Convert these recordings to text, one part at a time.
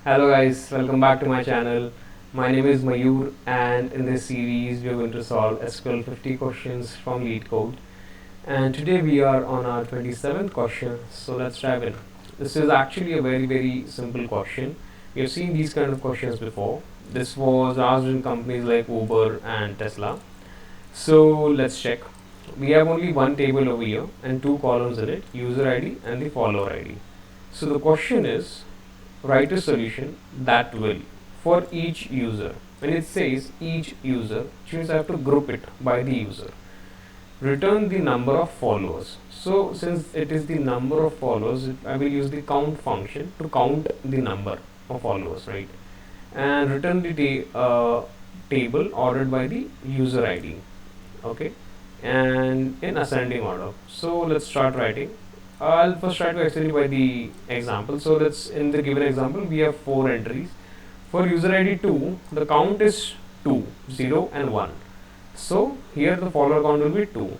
Hello guys, welcome back to my channel. My name is Mayur and in this series we are going to solve SQL 50 questions from LeetCode. And today we are on our 27th question, so let's dive in. This is actually a very simple question. We have seen these kind of questions before. This was asked in companies like Uber and Tesla. So let's check. We have only one table over here and two columns in it, user ID and the follower ID. So the question is, write a solution that will, for each user, when it says each user, which means I have to group it by the user, return the number of followers. So since it is the number of followers, I will use the count function to count the number of followers, right? And return the table ordered by the user ID. Okay, and in ascending order. So let's start writing. I'll first try to extend it by the example. So let's, in the given example, we have four entries. For user ID 2, the count is 2, 0 and 1. So here the follower count will be 2.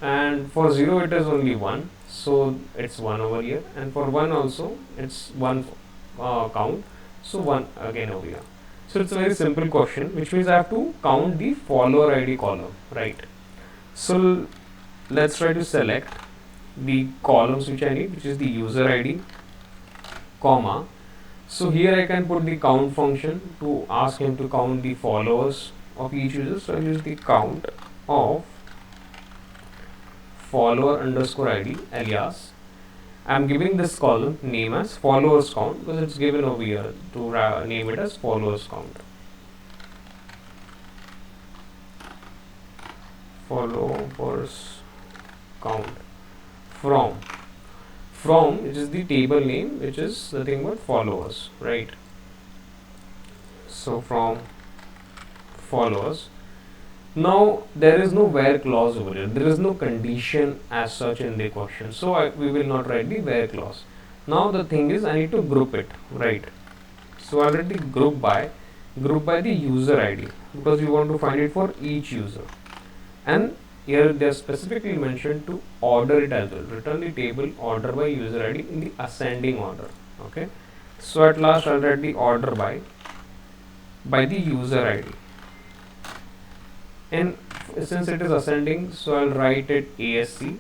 And for 0 it is only 1. So it's 1 over here. And for 1 also it's 1 count. So 1 again over here. So it's a very simple question, which means I have to count the follower ID column, right? So let's try to select the columns which I need, which is the user ID, comma. So here I can put the count function to ask him to count the followers of each user. So I'll use the count of follower underscore ID alias. I'm giving this column name as followers count because it's given over here to name it as followers count. Followers count from which is the table name, which is the thing about followers, right? So from followers. Now there is no where clause over here. There is no condition as such in the question. So we will not write the where clause. Now the thing is I need to group it, right? So I'll write the group by the user ID because we want to find it for each user. And here they are specifically mentioned to order it as well. Return the table order by user ID in the ascending order. Okay. So at last I'll write the order by the user ID. And since it is ascending, so I'll write it ASC.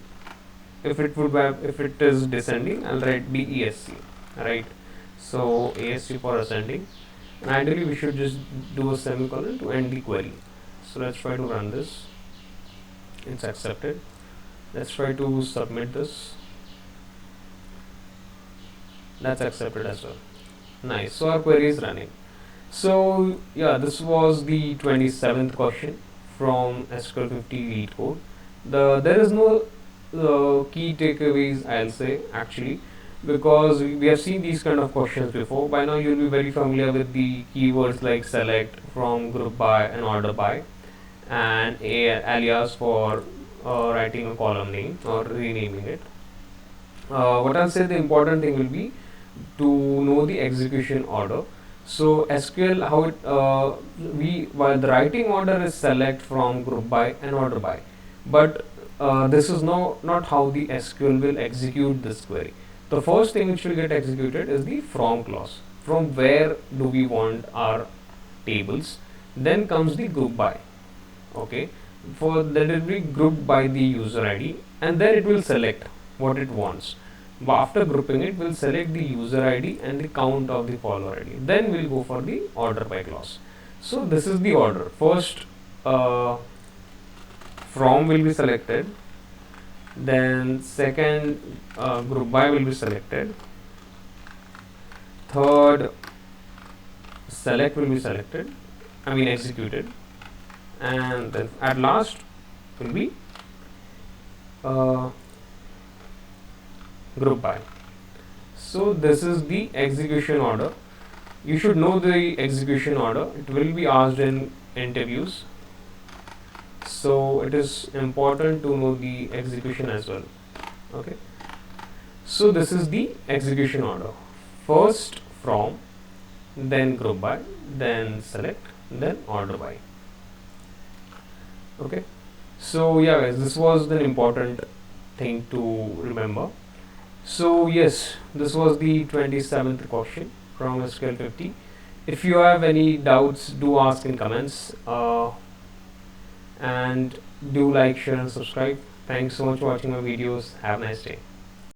If it is descending, I'll write BESC. Right. So ASC for ascending. And ideally we should just do a semicolon to end the query. So let's try to run this. It's accepted. Let's try to submit this. That's accepted as well. Nice. So our query is running. So yeah, this was the 27th question from SQL 50 LeetCode. There is no key takeaways, I'll say, actually, because we have seen these kind of questions before. By now you'll be very familiar with the keywords like select, from, group by and order by, and alias for writing a column name or renaming it. What I'll say, the important thing will be to know the execution order. So SQL, how it while the writing order is select, from, group by and order by, but this is not how the SQL will execute this query. The first thing which will get executed is the from clause. From where do we want our tables? Then comes the group by. Okay, for that it will be grouped by the user ID, and then it will select what it wants. After grouping it, will select the user ID and the count of the follower ID. Then we'll go for the order by clause. So this is the order. First, from will be selected. Then second, group by will be selected. Third, select will be selected. Executed. And then at last will be group by. So this is the execution order. You should know the execution order. It will be asked in interviews. So it is important to know the execution as well. Okay. So this is the execution order. First from, then group by, then select, then order by. Okay. So yeah guys, this was the important thing to remember. So yes, this was the 27th question from SQL 50. If you have any doubts, do ask in comments, and do like, share and subscribe. Thanks so much for watching my videos. Have a nice day.